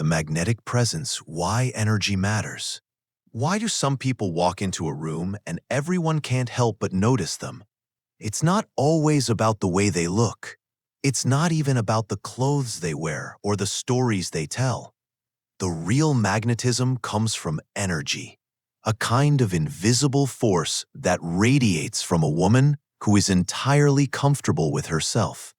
magnetic presence, why energy matters. Why do some people walk into a room and everyone can't help but notice them? It's not always about the way they look. It's not even about the clothes they wear or the stories they tell. The real magnetism comes from energy, a kind of invisible force that radiates from a woman who is entirely comfortable with herself.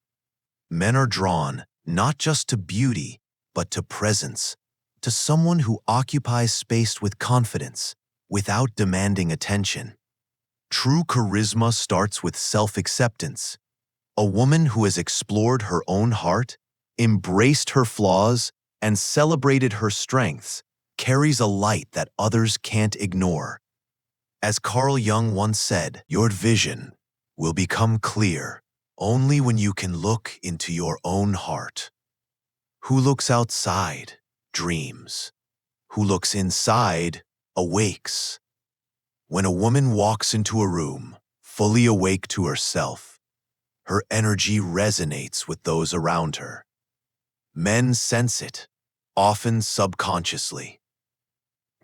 Men are drawn not just to beauty, but to presence, to someone who occupies space with confidence, without demanding attention. True charisma starts with self-acceptance. A woman who has explored her own heart, embraced her flaws, and celebrated her strengths carries a light that others can't ignore. As Carl Jung once said, "Your vision will become clear only when you can look into your own heart." Who looks outside dreams. Who looks inside awakes. When a woman walks into a room, fully awake to herself, her energy resonates with those around her. Men sense it, often subconsciously.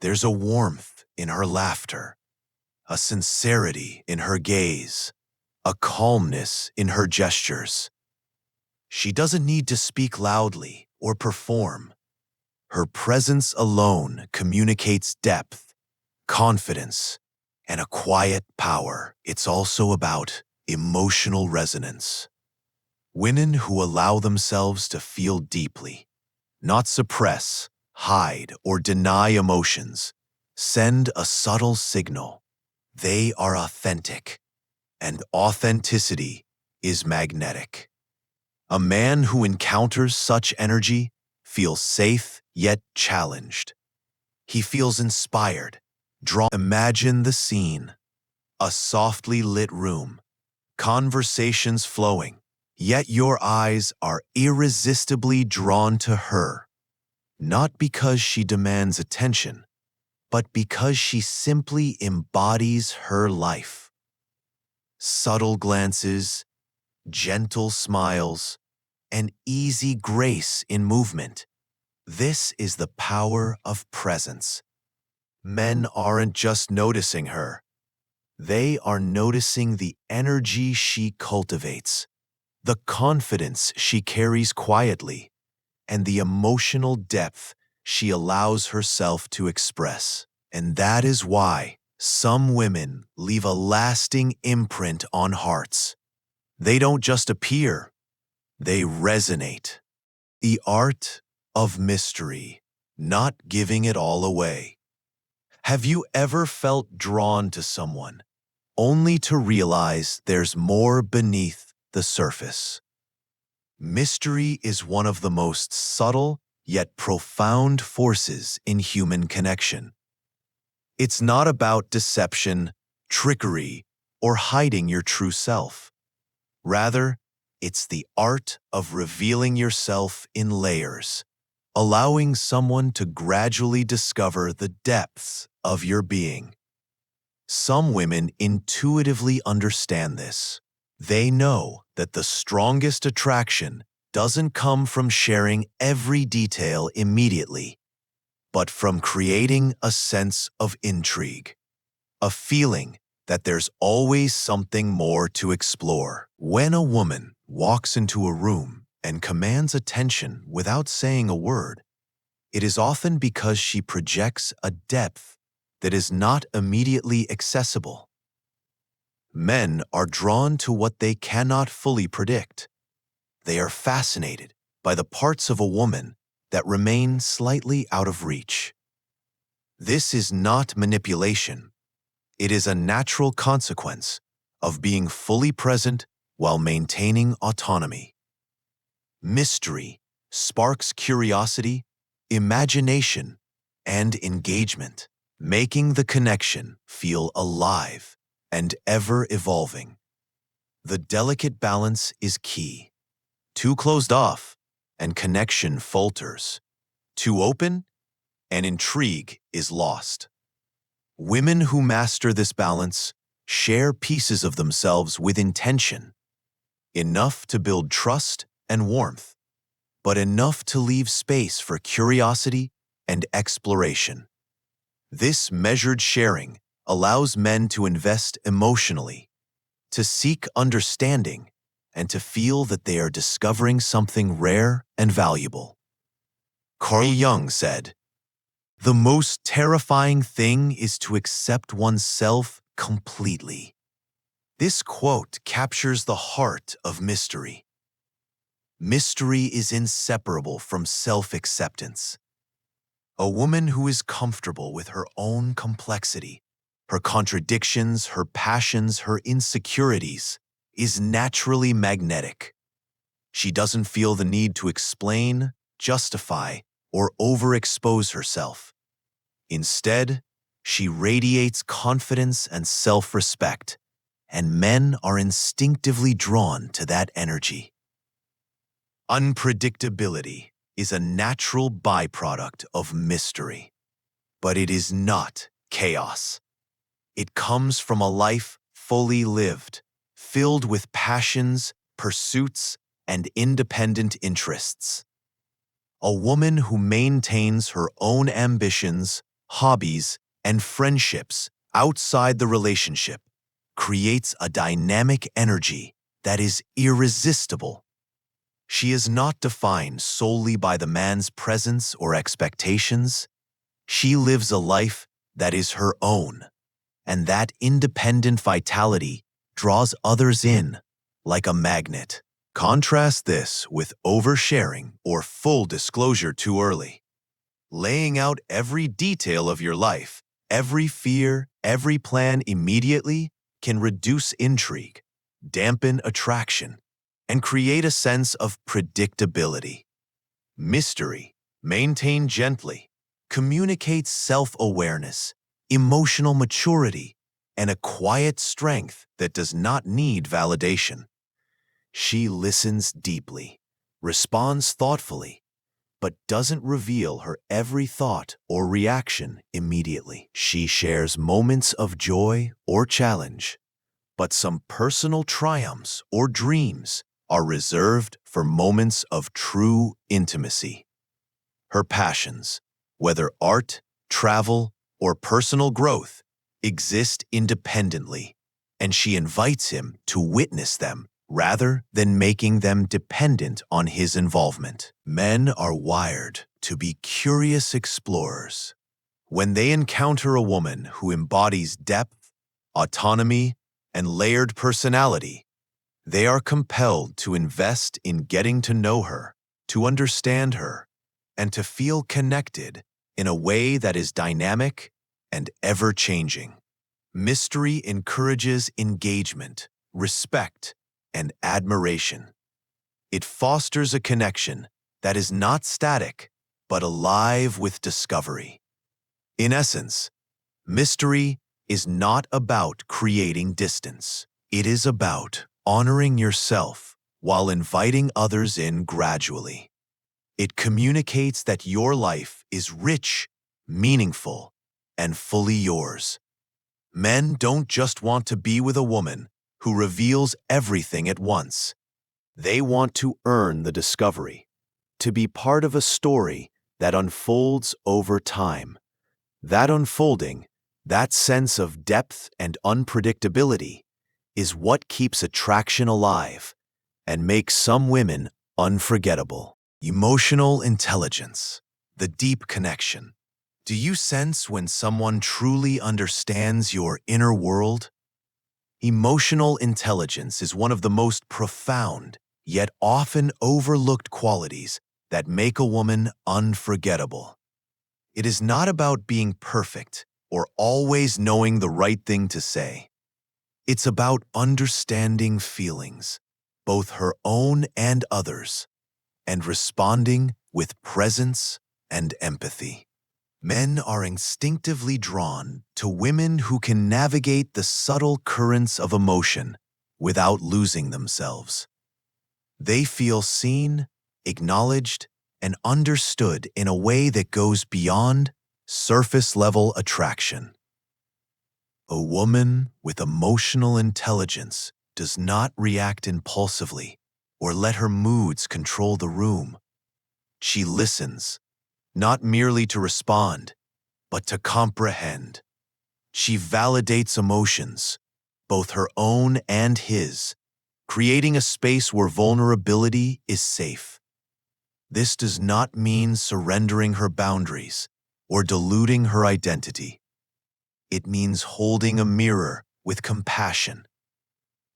There's a warmth in her laughter, a sincerity in her gaze, a calmness in her gestures. She doesn't need to speak loudly or perform. Her presence alone communicates depth, confidence, and a quiet power. It's also about emotional resonance. Women who allow themselves to feel deeply, not suppress, hide, or deny emotions, send a subtle signal. They are authentic, and authenticity is magnetic. A man who encounters such energy feels safe yet challenged. He feels inspired. Imagine the scene. A softly lit room, conversations flowing, yet your eyes are irresistibly drawn to her. Not because she demands attention, but because she simply embodies her life. Subtle glances, gentle smiles, and easy grace in movement. This is the power of presence. Men aren't just noticing her. They are noticing the energy she cultivates, the confidence she carries quietly, and the emotional depth she allows herself to express. And that is why some women leave a lasting imprint on hearts. They don't just appear, they resonate. The art of mystery, not giving it all away. Have you ever felt drawn to someone, only to realize there's more beneath the surface? Mystery is one of the most subtle yet profound forces in human connection. It's not about deception, trickery, or hiding your true self. Rather, it's the art of revealing yourself in layers, allowing someone to gradually discover the depths of your being. Some women intuitively understand this. They know that the strongest attraction doesn't come from sharing every detail immediately, but from creating a sense of intrigue, a feeling that there's always something more to explore. When a woman walks into a room and commands attention without saying a word, it is often because she projects a depth that is not immediately accessible. Men are drawn to what they cannot fully predict. They are fascinated by the parts of a woman that remain slightly out of reach. This is not manipulation. It is a natural consequence of being fully present while maintaining autonomy. Mystery sparks curiosity, imagination, and engagement, making the connection feel alive and ever-evolving. The delicate balance is key. Too closed off, and connection falters. Too open, and intrigue is lost. Women who master this balance share pieces of themselves with intention, enough to build trust and warmth, but enough to leave space for curiosity and exploration. This measured sharing allows men to invest emotionally, to seek understanding, and to feel that they are discovering something rare and valuable. Carl Jung said, "The most terrifying thing is to accept oneself completely." This quote captures the heart of mystery. Mystery is inseparable from self-acceptance. A woman who is comfortable with her own complexity, her contradictions, her passions, her insecurities, is naturally magnetic. She doesn't feel the need to explain, justify, or overexpose herself. Instead, she radiates confidence and self-respect, and men are instinctively drawn to that energy. Unpredictability is a natural byproduct of mystery, but it is not chaos. It comes from a life fully lived, filled with passions, pursuits, and independent interests. A woman who maintains her own ambitions, hobbies, and friendships outside the relationship creates a dynamic energy that is irresistible. She is not defined solely by the man's presence or expectations. She lives a life that is her own, and that independent vitality draws others in like a magnet. Contrast this with oversharing or full disclosure too early. Laying out every detail of your life, every fear, every plan immediately can reduce intrigue, dampen attraction, and create a sense of predictability. Mystery, maintained gently, communicates self-awareness, emotional maturity, and a quiet strength that does not need validation. She listens deeply, responds thoughtfully, but doesn't reveal her every thought or reaction immediately. She shares moments of joy or challenge, but some personal triumphs or dreams are reserved for moments of true intimacy. Her passions, whether art, travel, or personal growth, exist independently, and she invites him to witness them rather than making them dependent on his involvement. Men are wired to be curious explorers. When they encounter a woman who embodies depth, autonomy, and layered personality, they are compelled to invest in getting to know her, to understand her, and to feel connected in a way that is dynamic and ever-changing. Mystery encourages engagement, respect, and admiration. It fosters a connection that is not static, but alive with discovery. In essence, mystery is not about creating distance. It is about honoring yourself while inviting others in gradually. It communicates that your life is rich, meaningful, and fully yours. Men don't just want to be with a woman who reveals everything at once. They want to earn the discovery, to be part of a story that unfolds over time. That unfolding, that sense of depth and unpredictability, is what keeps attraction alive and makes some women unforgettable. Emotional intelligence, the deep connection. Do you sense when someone truly understands your inner world? Emotional intelligence is one of the most profound, yet often overlooked qualities that make a woman unforgettable. It is not about being perfect or always knowing the right thing to say. It's about understanding feelings, both her own and others, and responding with presence and empathy. Men are instinctively drawn to women who can navigate the subtle currents of emotion without losing themselves. They feel seen, acknowledged, and understood in a way that goes beyond surface-level attraction. A woman with emotional intelligence does not react impulsively or let her moods control the room. She listens, not merely to respond, but to comprehend. She validates emotions, both her own and his, creating a space where vulnerability is safe. This does not mean surrendering her boundaries or diluting her identity. It means holding a mirror with compassion,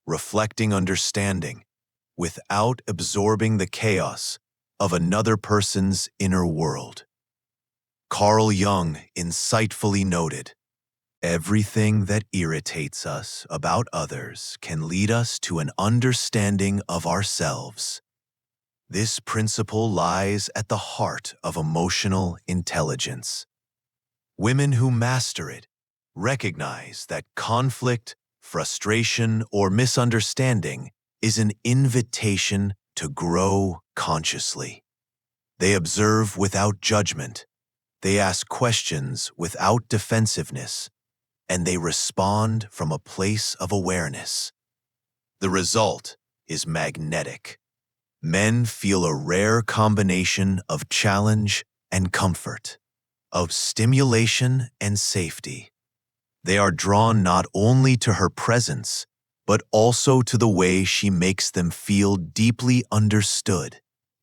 reflecting understanding without absorbing the chaos of another person's inner world. Carl Jung insightfully noted, "Everything that irritates us about others can lead us to an understanding of ourselves." This principle lies at the heart of emotional intelligence. Women who master it recognize that conflict, frustration, or misunderstanding is an invitation to grow consciously. They observe without judgment, they ask questions without defensiveness, and they respond from a place of awareness. The result is magnetic. Men feel a rare combination of challenge and comfort, of stimulation and safety. They are drawn not only to her presence, but also to the way she makes them feel deeply understood,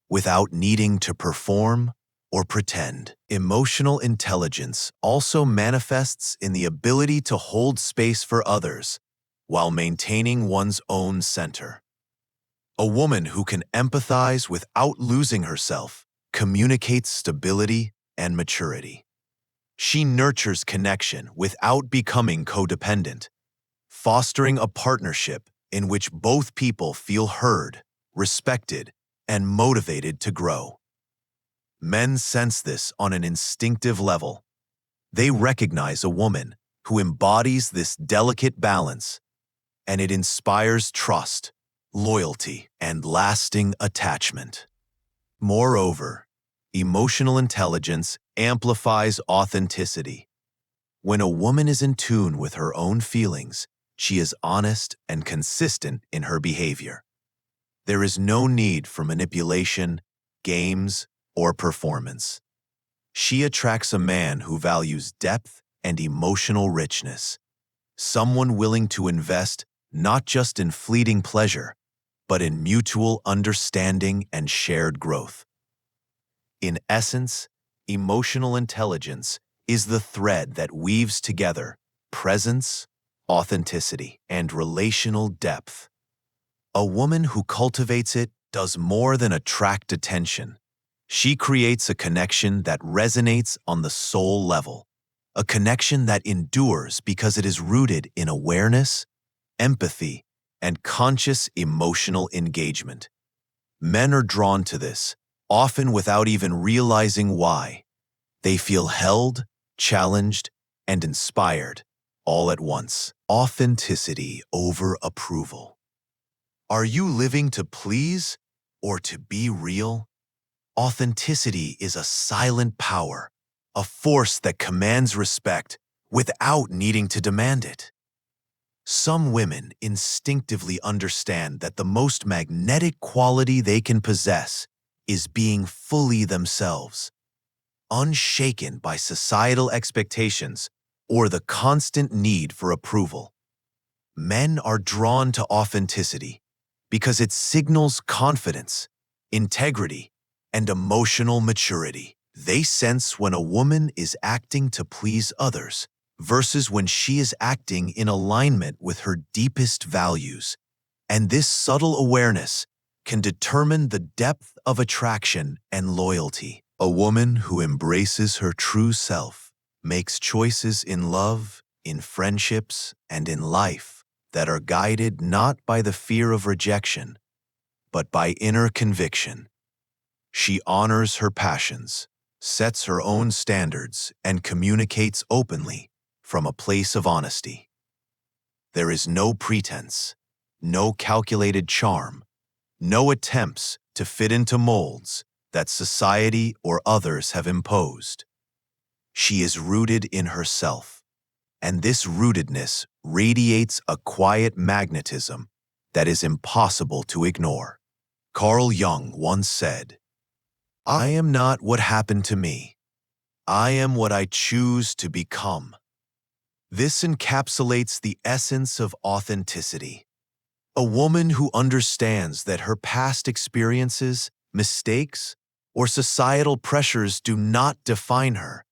without needing to perform or pretend. Emotional intelligence also manifests in the ability to hold space for others while maintaining one's own center. A woman who can empathize without losing herself communicates stability and maturity. She nurtures connection without becoming codependent, fostering a partnership in which both people feel heard, respected, and motivated to grow. Men sense this on an instinctive level. They recognize a woman who embodies this delicate balance, and it inspires trust, loyalty, and lasting attachment. Moreover, emotional intelligence amplifies authenticity. When a woman is in tune with her own feelings, she is honest and consistent in her behavior. There is no need for manipulation, games, or performance. She attracts a man who values depth and emotional richness, someone willing to invest not just in fleeting pleasure, but in mutual understanding and shared growth. In essence, emotional intelligence is the thread that weaves together presence, authenticity, and relational depth. A woman who cultivates it does more than attract attention. She creates a connection that resonates on the soul level, a connection that endures because it is rooted in awareness, empathy, and conscious emotional engagement. Men are drawn to this, often without even realizing why. They feel held, challenged, and inspired all at once. Authenticity over approval. Are you living to please or to be real? Authenticity is a silent power, a force that commands respect without needing to demand it. Some women instinctively understand that the most magnetic quality they can possess is being fully themselves, unshaken by societal expectations or the constant need for approval. Men are drawn to authenticity because it signals confidence, integrity, and emotional maturity. They sense when a woman is acting to please others versus when she is acting in alignment with her deepest values. And this subtle awareness can determine the depth of attraction and loyalty. A woman who embraces her true self makes choices in love, in friendships, and in life that are guided not by the fear of rejection, but by inner conviction. She honors her passions, sets her own standards, and communicates openly from a place of honesty. There is no pretense, no calculated charm, no attempts to fit into molds that society or others have imposed. She is rooted in herself, and this rootedness radiates a quiet magnetism that is impossible to ignore. Carl Jung once said, I am not what happened to me. I am what I choose to become. This encapsulates the essence of authenticity. A woman who understands that her past experiences, mistakes, or societal pressures do not define her,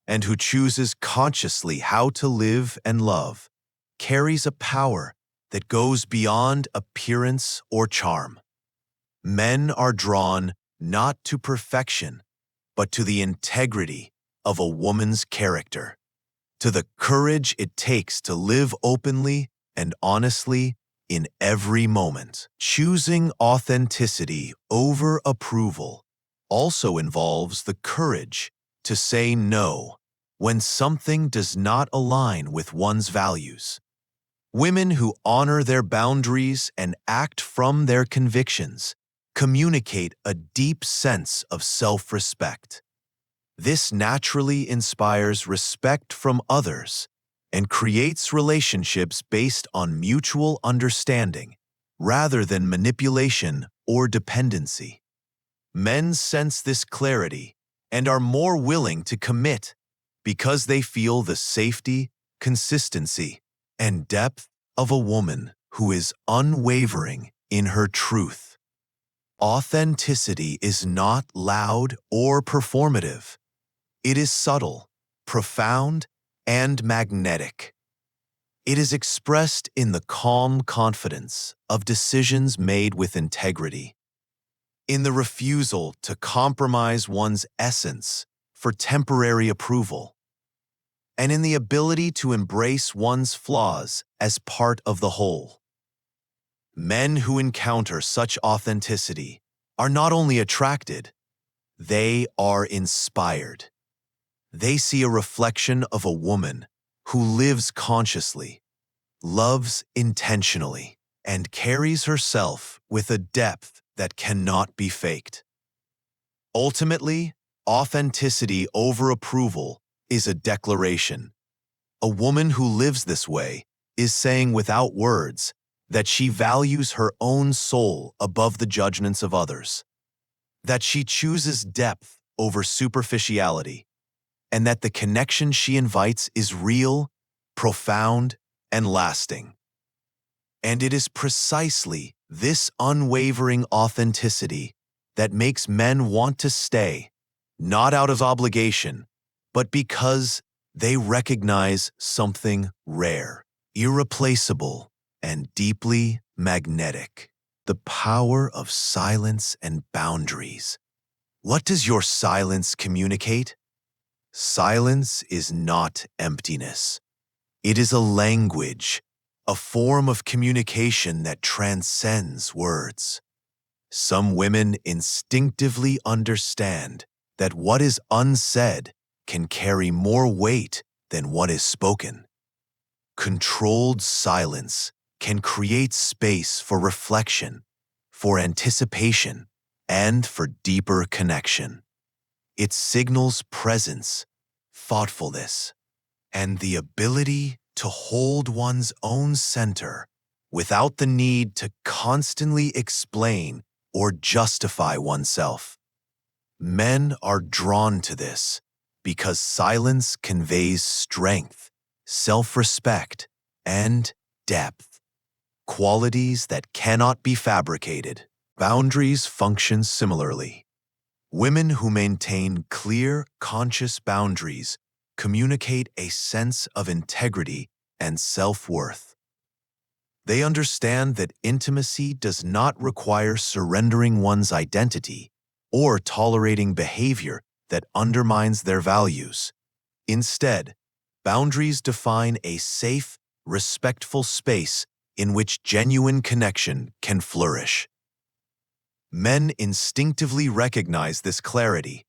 and who chooses consciously how to live and love, carries a power that goes beyond appearance or charm. Men are drawn not to perfection, but to the integrity of a woman's character, to the courage it takes to live openly and honestly in every moment. Choosing authenticity over approval also involves the courage to say no when something does not align with one's values. Women who honor their boundaries and act from their convictions communicate a deep sense of self-respect. This naturally inspires respect from others and creates relationships based on mutual understanding rather than manipulation or dependency. Men sense this clarity and are more willing to commit because they feel the safety, consistency, and depth of a woman who is unwavering in her truth. Authenticity is not loud or performative. It is subtle, profound, and magnetic. It is expressed in the calm confidence of decisions made with integrity, in the refusal to compromise one's essence for temporary approval, and in the ability to embrace one's flaws as part of the whole. Men who encounter such authenticity are not only attracted, they are inspired. They see a reflection of a woman who lives consciously, loves intentionally, and carries herself with a depth that cannot be faked. Ultimately, authenticity over approval is a declaration. A woman who lives this way is saying without words that she values her own soul above the judgments of others, that she chooses depth over superficiality, and that the connection she invites is real, profound, and lasting. And it is precisely this unwavering authenticity that makes men want to stay, not out of obligation, but because they recognize something rare, irreplaceable, and deeply magnetic: the power of silence and boundaries. What does your silence communicate? Silence is not emptiness. It is a language, a form of communication that transcends words. Some women instinctively understand that what is unsaid can carry more weight than what is spoken. Controlled silence can create space for reflection, for anticipation, and for deeper connection. It signals presence, thoughtfulness, and the ability to hold one's own center without the need to constantly explain or justify oneself. Men are drawn to this because silence conveys strength, self-respect, and depth, qualities that cannot be fabricated. Boundaries function similarly. Women who maintain clear, conscious boundaries communicate a sense of integrity and self-worth. They understand that intimacy does not require surrendering one's identity or tolerating behavior that undermines their values. Instead, boundaries define a safe, respectful space in which genuine connection can flourish. Men instinctively recognize this clarity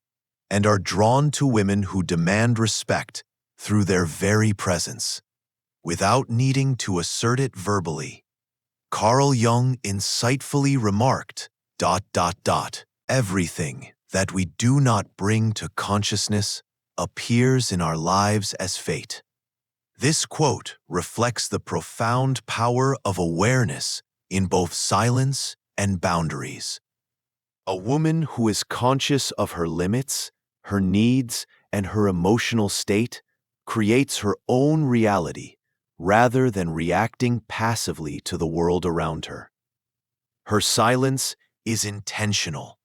and are drawn to women who demand respect through their very presence, without needing to assert it verbally. Carl Jung insightfully remarked, ... everything that we do not bring to consciousness appears in our lives as fate. This quote reflects the profound power of awareness in both silence and boundaries. A woman who is conscious of her limits, her needs, and her emotional state creates her own reality rather than reacting passively to the world around her. Her silence is intentional,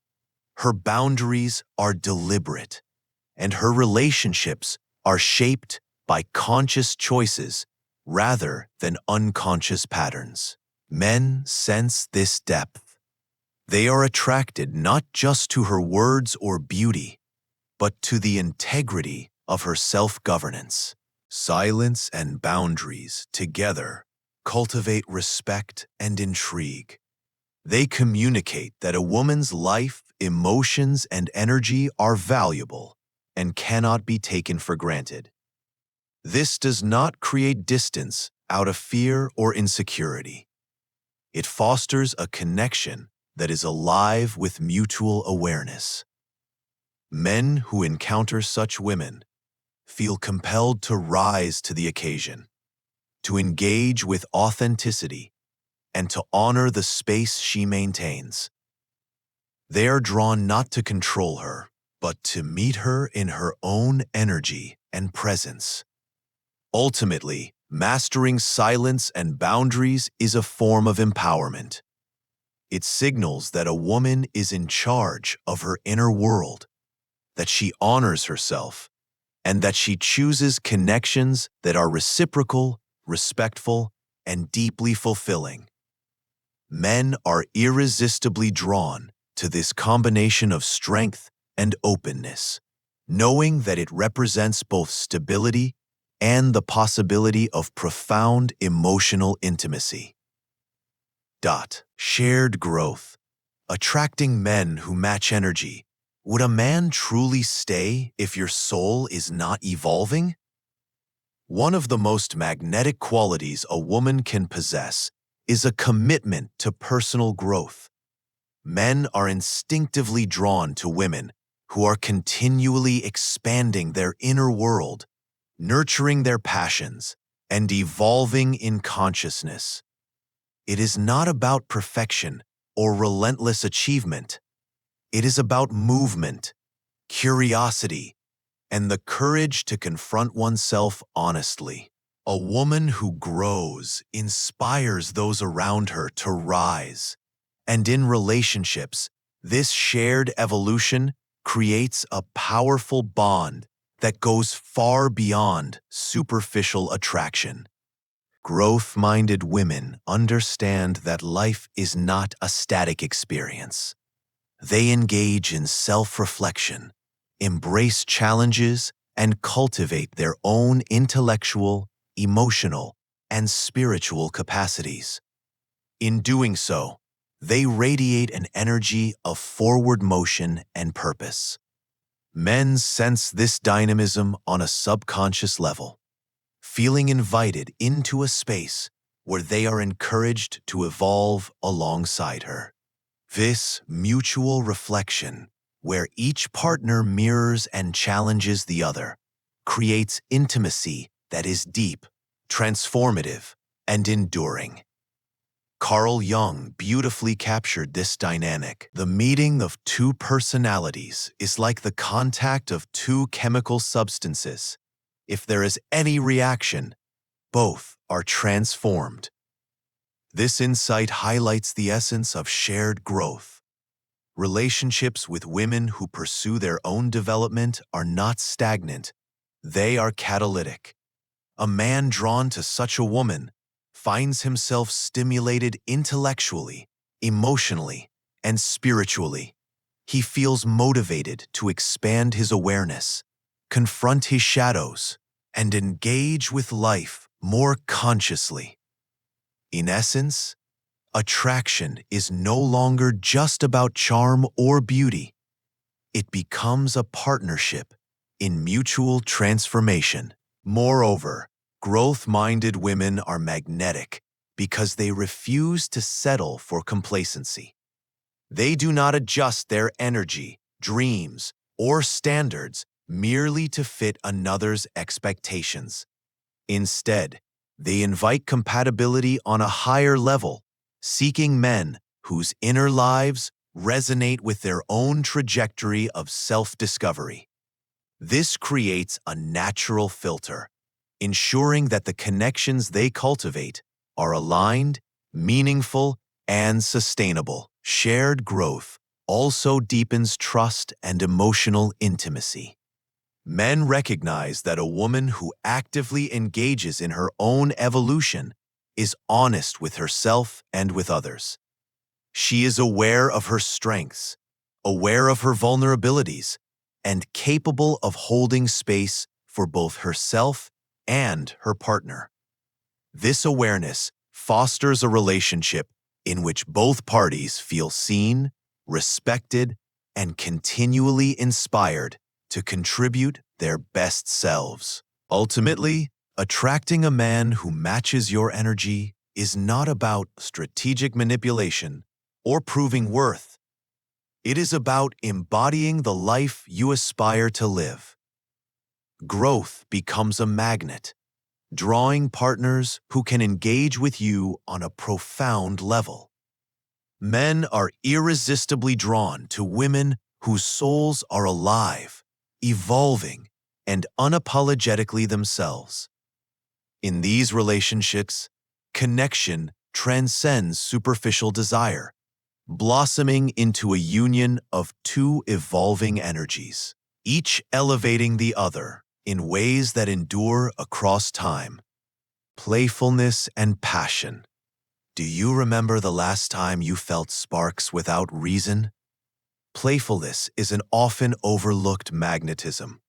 her boundaries are deliberate, and her relationships are shaped by conscious choices rather than unconscious patterns. Men sense this depth. They are attracted not just to her words or beauty, but to the integrity of her self-governance. Silence and boundaries together cultivate respect and intrigue. They communicate that a woman's life, emotions, and energy are valuable and cannot be taken for granted. This does not create distance out of fear or insecurity. It fosters a connection that is alive with mutual awareness. Men who encounter such women feel compelled to rise to the occasion, to engage with authenticity, and to honor the space she maintains. They are drawn not to control her, but to meet her in her own energy and presence. Ultimately, mastering silence and boundaries is a form of empowerment. It signals that a woman is in charge of her inner world, that she honors herself, and that she chooses connections that are reciprocal, respectful, and deeply fulfilling. Men are irresistibly drawn to this combination of strength and openness, knowing that it represents both stability and the possibility of profound emotional intimacy. Shared growth. Attracting men who match energy. Would a man truly stay if your soul is not evolving? One of the most magnetic qualities a woman can possess is a commitment to personal growth. Men are instinctively drawn to women who are continually expanding their inner world, nurturing their passions, and evolving in consciousness. It is not about perfection or relentless achievement. It is about movement, curiosity, and the courage to confront oneself honestly. A woman who grows inspires those around her to rise. And in relationships, this shared evolution creates a powerful bond that goes far beyond superficial attraction. Growth-minded women understand that life is not a static experience. They engage in self-reflection, embrace challenges, and cultivate their own intellectual, emotional, and spiritual capacities. In doing so, they radiate an energy of forward motion and purpose. Men sense this dynamism on a subconscious level, feeling invited into a space where they are encouraged to evolve alongside her. This mutual reflection, where each partner mirrors and challenges the other, creates intimacy that is deep, transformative, and enduring. Carl Jung beautifully captured this dynamic. The meeting of two personalities is like the contact of two chemical substances. If there is any reaction, both are transformed. This insight highlights the essence of shared growth. Relationships with women who pursue their own development are not stagnant. They are catalytic. A man drawn to such a woman finds himself stimulated intellectually, emotionally, and spiritually. He feels motivated to expand his awareness, confront his shadows, and engage with life more consciously. In essence, attraction is no longer just about charm or beauty. It becomes a partnership in mutual transformation. Moreover, growth-minded women are magnetic because they refuse to settle for complacency. They do not adjust their energy, dreams, or standards merely to fit another's expectations. Instead, they invite compatibility on a higher level, seeking men whose inner lives resonate with their own trajectory of self-discovery. This creates a natural filter, ensuring that the connections they cultivate are aligned, meaningful, and sustainable. Shared growth also deepens trust and emotional intimacy. Men recognize that a woman who actively engages in her own evolution is honest with herself and with others. She is aware of her strengths, aware of her vulnerabilities, and capable of holding space for both herself and her partner. This awareness fosters a relationship in which both parties feel seen, respected, and continually inspired to contribute their best selves. Ultimately, attracting a man who matches your energy is not about strategic manipulation or proving worth. It is about embodying the life you aspire to live. Growth becomes a magnet, drawing partners who can engage with you on a profound level. Men are irresistibly drawn to women whose souls are alive, evolving, and unapologetically themselves. In these relationships, connection transcends superficial desire, blossoming into a union of two evolving energies, each elevating the other in ways that endure across time. Playfulness and passion. Do you remember the last time you felt sparks without reason? Playfulness is an often overlooked magnetism.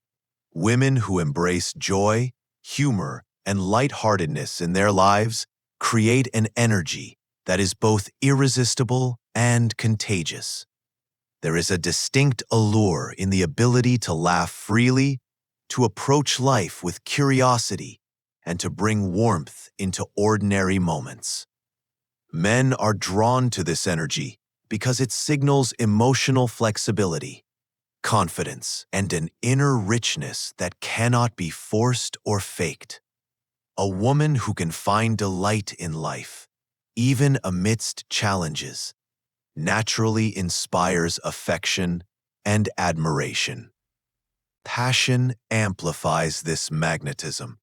Women who embrace joy, humor, and lightheartedness in their lives create an energy that is both irresistible and contagious. There is a distinct allure in the ability to laugh freely, to approach life with curiosity, and to bring warmth into ordinary moments. Men are drawn to this energy because it signals emotional flexibility, confidence, and an inner richness that cannot be forced or faked. A woman who can find delight in life, even amidst challenges, naturally inspires affection and admiration. Passion amplifies this magnetism.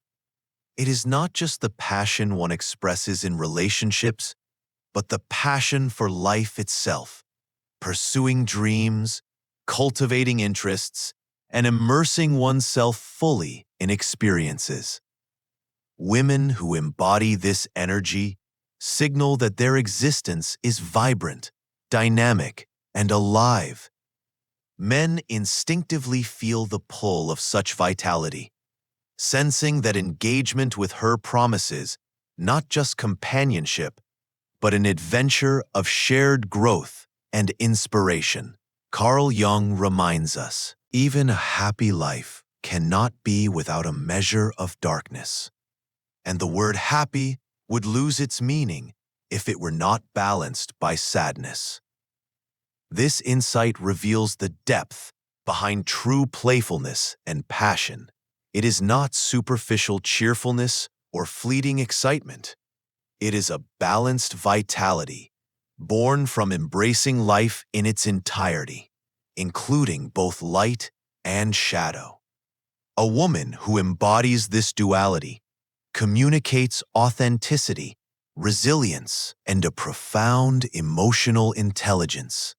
It is not just the passion one expresses in relationships, but the passion for life itself, pursuing dreams, cultivating interests, and immersing oneself fully in experiences. Women who embody this energy signal that their existence is vibrant, dynamic, and alive. Men instinctively feel the pull of such vitality, sensing that engagement with her promises not just companionship, but an adventure of shared growth and inspiration. Carl Jung reminds us, even a happy life cannot be without a measure of darkness. And the word happy would lose its meaning if it were not balanced by sadness. This insight reveals the depth behind true playfulness and passion. It is not superficial cheerfulness or fleeting excitement. It is a balanced vitality, born from embracing life in its entirety, including both light and shadow. A woman who embodies this duality communicates authenticity, resilience, and a profound emotional intelligence.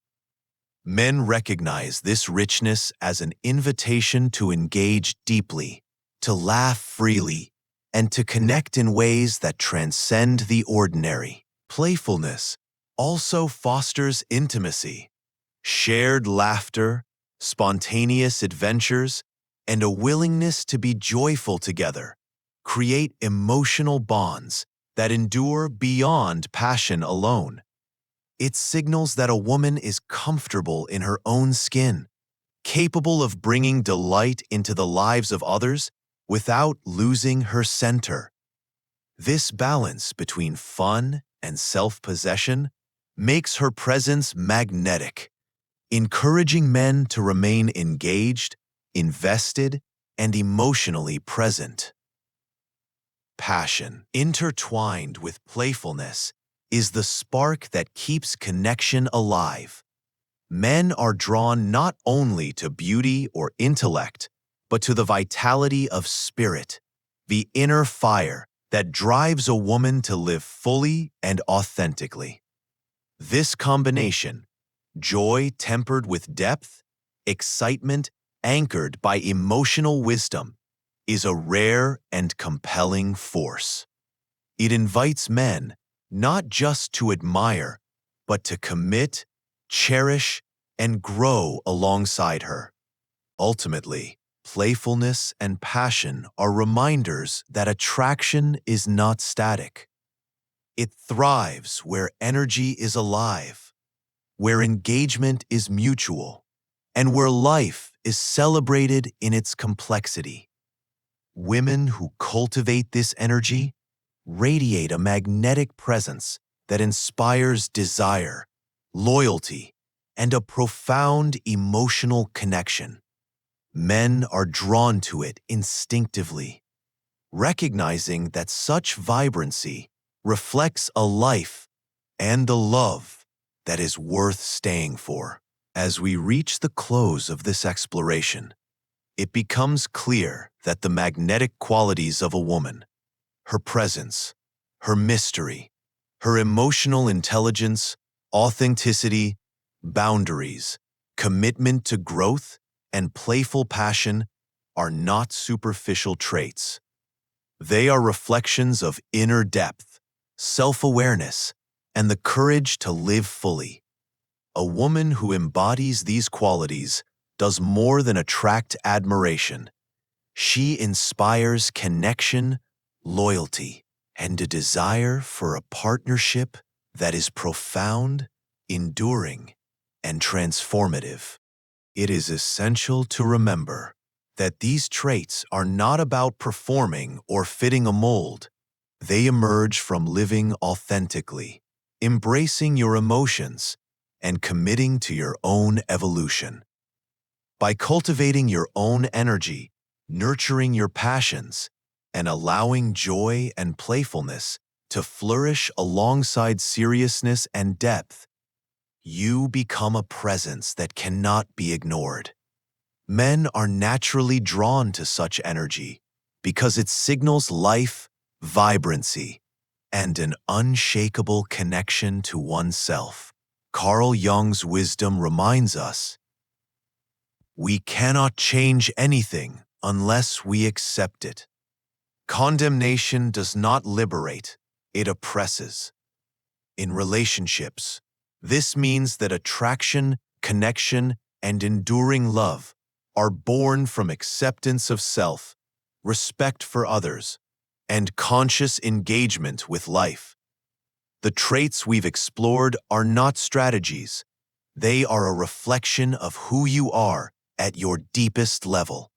Men recognize this richness as an invitation to engage deeply, to laugh freely, and to connect in ways that transcend the ordinary. Playfulness also fosters intimacy, shared laughter, spontaneous adventures, and a willingness to be joyful together create emotional bonds that endure beyond passion alone. It signals that a woman is comfortable in her own skin, capable of bringing delight into the lives of others without losing her center. This balance between fun and self-possession makes her presence magnetic, encouraging men to remain engaged, invested, and emotionally present. Passion, intertwined with playfulness, is the spark that keeps connection alive. Men are drawn not only to beauty or intellect, but to the vitality of spirit, the inner fire that drives a woman to live fully and authentically. This combination, joy tempered with depth, excitement anchored by emotional wisdom, is a rare and compelling force. It invites men not just to admire, but to commit, cherish, and grow alongside her. Ultimately, playfulness and passion are reminders that attraction is not static. It thrives where energy is alive, where engagement is mutual, and where life is celebrated in its complexity. Women who cultivate this energy radiate a magnetic presence that inspires desire, loyalty, and a profound emotional connection. Men are drawn to it instinctively, recognizing that such vibrancy reflects a life and the love that is worth staying for. As we reach the close of this exploration, it becomes clear that the magnetic qualities of a woman, her presence, her mystery, her emotional intelligence, authenticity, boundaries, commitment to growth, and playful passion are not superficial traits. They are reflections of inner depth, self-awareness, and the courage to live fully. A woman who embodies these qualities does more than attract admiration. She inspires connection, loyalty, and a desire for a partnership that is profound, enduring, and transformative. It is essential to remember that these traits are not about performing or fitting a mold. They emerge from living authentically, embracing your emotions, and committing to your own evolution. By cultivating your own energy, nurturing your passions, and allowing joy and playfulness to flourish alongside seriousness and depth, you become a presence that cannot be ignored. Men are naturally drawn to such energy because it signals life, vibrancy, and an unshakable connection to oneself. Carl Jung's wisdom reminds us, we cannot change anything unless we accept it. Condemnation does not liberate, it oppresses. In relationships, this means that attraction, connection, and enduring love are born from acceptance of self, respect for others, and conscious engagement with life. The traits we've explored are not strategies. They are a reflection of who you are at your deepest level.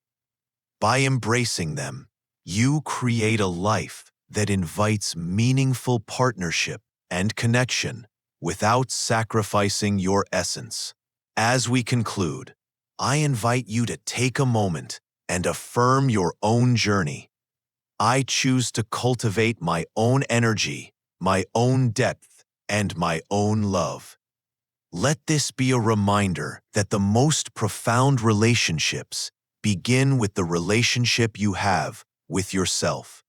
By embracing them, you create a life that invites meaningful partnership and connection without sacrificing your essence. As we conclude, I invite you to take a moment and affirm your own journey. I choose to cultivate my own energy, my own depth, and my own love. Let this be a reminder that the most profound relationships begin with the relationship you have with yourself.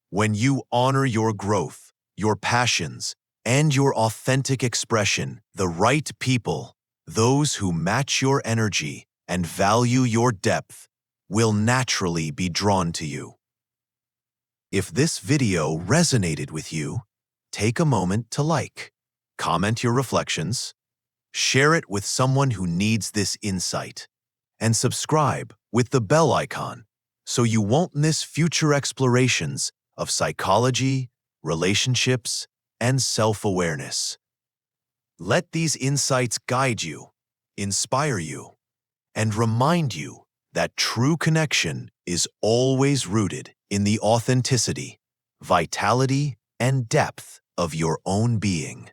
When you honor your growth, your passions, and your authentic expression, the right people, those who match your energy and value your depth, will naturally be drawn to you. If this video resonated with you, take a moment to like, comment your reflections, share it with someone who needs this insight, and subscribe with the bell icon so you won't miss future explorations of psychology, relationships, and self-awareness. Let these insights guide you, inspire you, and remind you that true connection is always rooted in the authenticity, vitality, and depth of your own being.